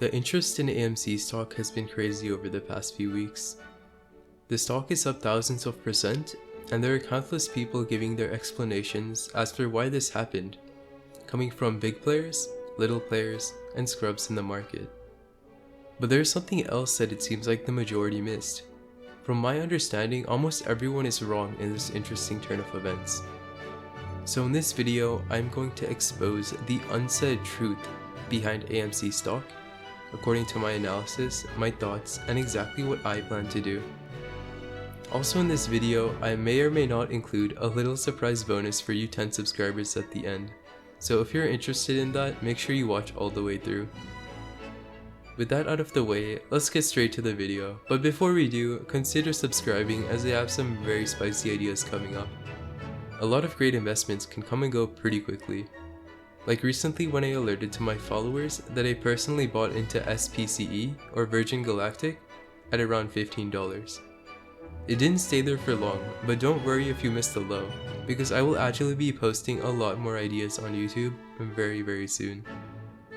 The interest in AMC stock has been crazy over the past few weeks. The stock is up thousands of %, and there are countless people giving their explanations as for why this happened, coming from big players, little players, and scrubs in the market. But there's something else that it seems like the majority missed. From my understanding, almost everyone is wrong in this interesting turn of events. So in this video, I'm going to expose the unsaid truth behind AMC stock, according to my analysis, my thoughts, and exactly what I plan to do. Also in this video, I may or may not include a little surprise bonus for you 10 subscribers at the end, so if you're interested in that, make sure you watch all the way through. With that out of the way, let's get straight to the video, but before we do, consider subscribing as I have some very spicy ideas coming up. A lot of great investments can come and go pretty quickly. Like recently when I alerted to my followers that I personally bought into SPCE or Virgin Galactic at around $15. It didn't stay there for long, but don't worry if you missed the low, because I will actually be posting a lot more ideas on YouTube very soon.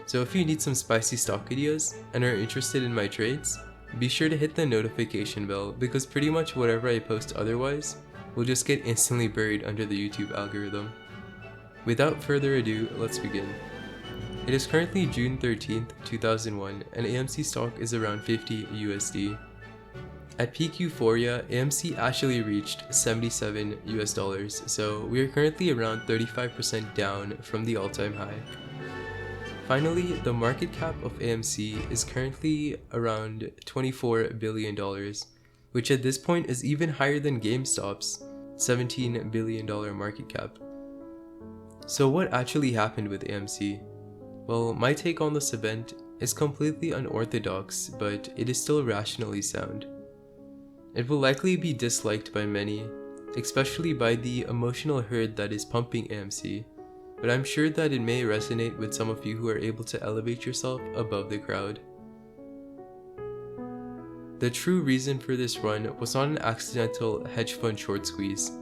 So if you need some spicy stock ideas and are interested in my trades, be sure to hit the notification bell because pretty much whatever I post otherwise will just get instantly buried under the YouTube algorithm. Without further ado, let's begin. It is currently June 13th, 2001 and AMC stock is around 50 USD. At peak euphoria, AMC actually reached $77 US, so we are currently around 35% down from the all-time high. Finally, the market cap of AMC is currently around $24 billion, which at this point is even higher than Gamestop's $17 billion market cap. So what actually happened with AMC? Well, my take on this event is completely unorthodox, but it is still rationally sound. It will likely be disliked by many, especially by the emotional herd that is pumping AMC, but I'm sure that it may resonate with some of you who are able to elevate yourself above the crowd. The true reason for this run was not an accidental hedge fund short squeeze.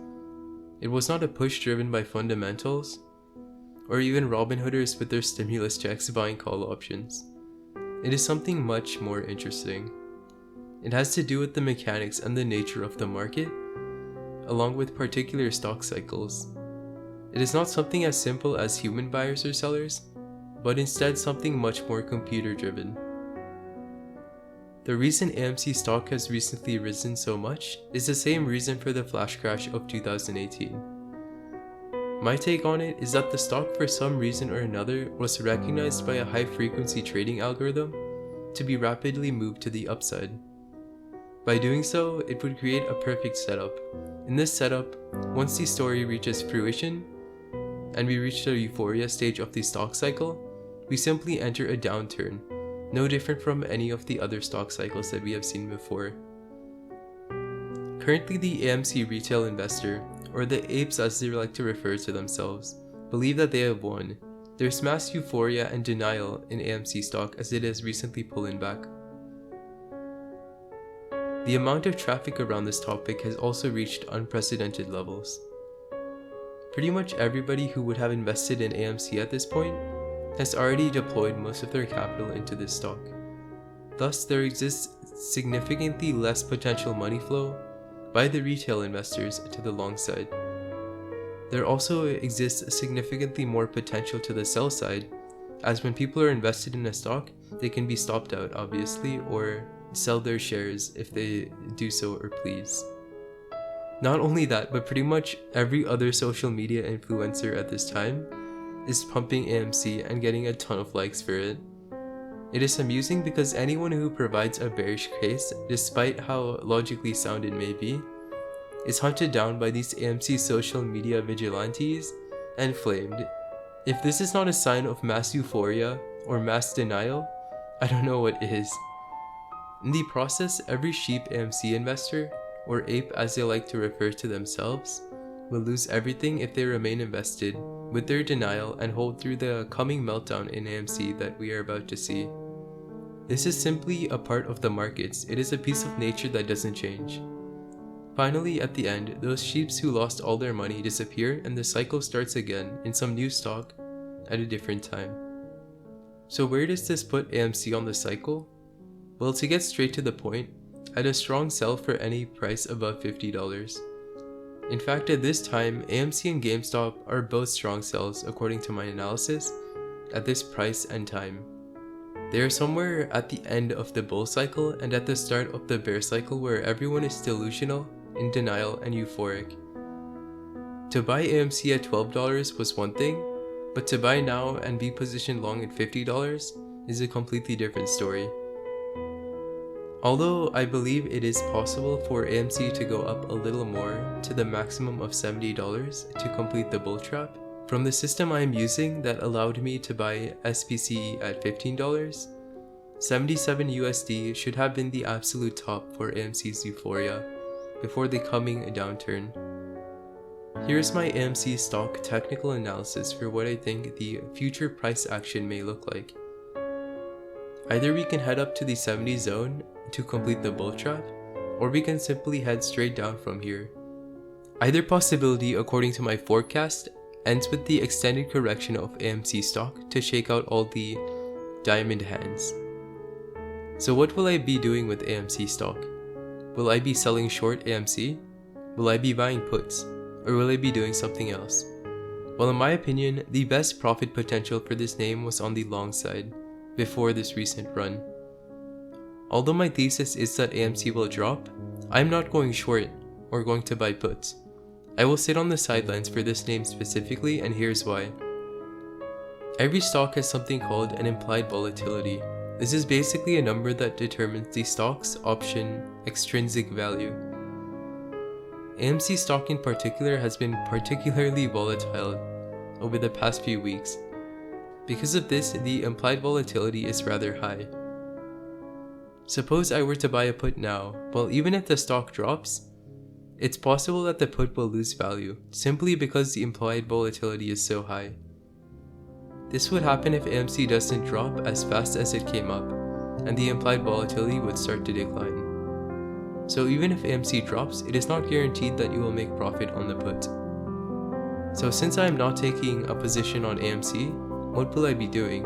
It was not a push driven by fundamentals, or even Robinhooders with their stimulus checks buying call options. It is something much more interesting. It has to do with the mechanics and the nature of the market, along with particular stock cycles. It is not something as simple as human buyers or sellers, but instead something much more computer driven. The reason AMC stock has recently risen so much is the same reason for the flash crash of 2018. My take on it is that the stock for some reason or another was recognized by a high frequency trading algorithm to be rapidly moved to the upside. By doing so, it would create a perfect setup. In this setup, once the story reaches fruition, and we reach the euphoria stage of the stock cycle, we simply enter a downturn, no different from any of the other stock cycles that we have seen before. Currently, the AMC retail investor, or the apes as they like to refer to themselves, believe that they have won. There's mass euphoria and denial in AMC stock as it has recently pulling back. The amount of traffic around this topic has also reached unprecedented levels. Pretty much everybody who would have invested in AMC at this point has already deployed most of their capital into this stock. Thus, there exists significantly less potential money flow by the retail investors to the long side. There also exists significantly more potential to the sell side, as when people are invested in a stock, they can be stopped out obviously, or sell their shares if they do so or please. Not only that, but pretty much every other social media influencer at this time is pumping AMC and getting a ton of likes for it. It is amusing because anyone who provides a bearish case, despite how logically sound it may be, is hunted down by these AMC social media vigilantes and flamed. If this is not a sign of mass euphoria or mass denial, I don't know what is. In the process, every sheep AMC investor, or ape as they like to refer to themselves, will lose everything if they remain invested with their denial and hold through the coming meltdown in AMC that we are about to see. This is simply a part of the markets. It is a piece of nature that doesn't change. Finally, at the end, those sheeps who lost all their money disappear and the cycle starts again in some new stock at a different time. So where does this put AMC on the cycle? Well, to get straight to the point, I'd a strong sell for any price above $50. In fact, at this time, AMC and Gamestop are both strong sells according to my analysis at this price and time. They are somewhere at the end of the bull cycle and at the start of the bear cycle where everyone is delusional, in denial, and euphoric. To buy AMC at $12 was one thing, but to buy now and be positioned long at $50 is a completely different story. Although I believe it is possible for AMC to go up a little more to the maximum of $70 to complete the bull trap, from the system I am using that allowed me to buy SPCE at $15, 77 USD should have been the absolute top for AMC's euphoria before the coming downturn. Here's my AMC stock technical analysis for what I think the future price action may look like. Either we can head up to the 70 zone to complete the bull trap, or we can simply head straight down from here. Either possibility, according to my forecast, ends with the extended correction of AMC stock to shake out all the diamond hands. So what will I be doing with AMC stock? Will I be selling short AMC? Will I be buying puts? Or will I be doing something else? Well, in my opinion, the best profit potential for this name was on the long side, before this recent run. Although my thesis is that AMC will drop, I'm not going short or going to buy puts. I will sit on the sidelines for this name specifically, and here's why. Every stock has something called an implied volatility. This is basically a number that determines the stock's option extrinsic value. AMC stock in particular has been particularly volatile over the past few weeks. Because of this, the implied volatility is rather high. Suppose I were to buy a put now, well, even if the stock drops, it's possible that the put will lose value, simply because the implied volatility is so high. This would happen if AMC doesn't drop as fast as it came up, and the implied volatility would start to decline. So even if AMC drops, it is not guaranteed that you will make profit on the put. So since I am not taking a position on AMC, what will I be doing?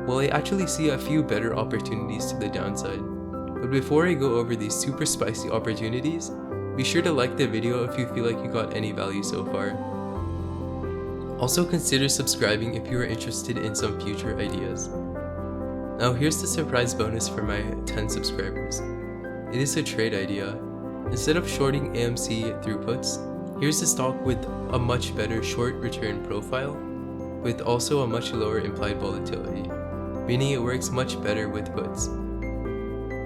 Well, I actually see a few better opportunities to the downside. But before I go over these super spicy opportunities, be sure to like the video if you feel like you got any value so far. Also consider subscribing if you are interested in some future ideas. Now here's the surprise bonus for my 10 subscribers. It is a trade idea. Instead of shorting AMC through puts, here's a stock with a much better short return profile, with also a much lower implied volatility, meaning it works much better with puts.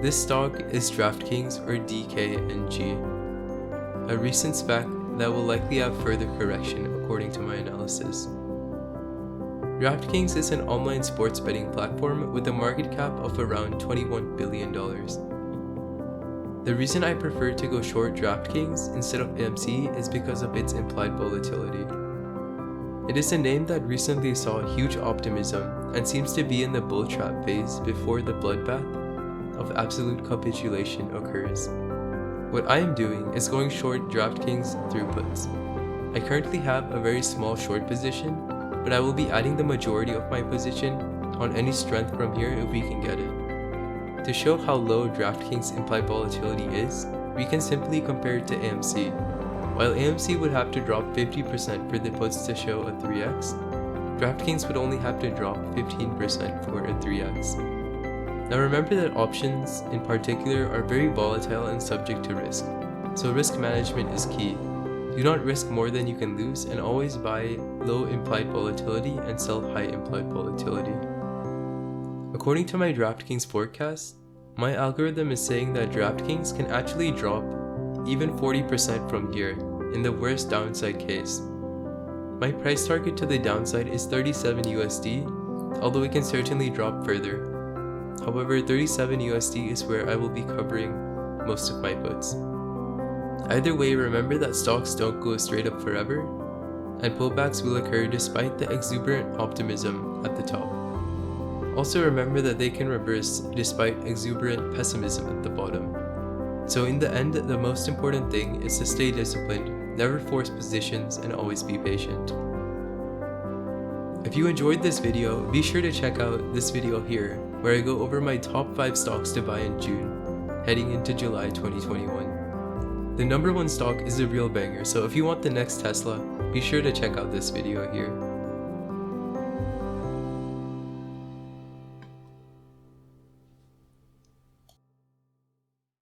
This stock is DraftKings or DKNG, a recent SPAC that will likely have further correction according to my analysis. DraftKings is an online sports betting platform with a market cap of around $21 billion. The reason I prefer to go short DraftKings instead of AMC is because of its implied volatility. It is a name that recently saw huge optimism and seems to be in the bull trap phase before the bloodbath of absolute capitulation occurs. What I am doing is going short DraftKings through puts. I currently have a very small short position, but I will be adding the majority of my position on any strength from here if we can get it. To show how low DraftKings implied volatility is, we can simply compare it to AMC. While AMC would have to drop 50% for the puts to show a 3x, DraftKings would only have to drop 15% for a 3x. Now remember that options in particular are very volatile and subject to risk, so risk management is key. Do not risk more than you can lose, and always buy low implied volatility and sell high implied volatility. According to my DraftKings forecast, my algorithm is saying that DraftKings can actually drop even 40% from here in the worst downside case. My price target to the downside is 37 USD, although it can certainly drop further. However, 37 USD is where I will be covering most of my puts. Either way, remember that stocks don't go straight up forever, and pullbacks will occur despite the exuberant optimism at the top. Also remember that they can reverse despite exuberant pessimism at the bottom. So in the end, the most important thing is to stay disciplined, never force positions, and always be patient. If you enjoyed this video, be sure to check out this video here, where I go over my top 5 stocks to buy in June, heading into July 2021. The number 1 stock is a real banger, so if you want the next Tesla, be sure to check out this video here.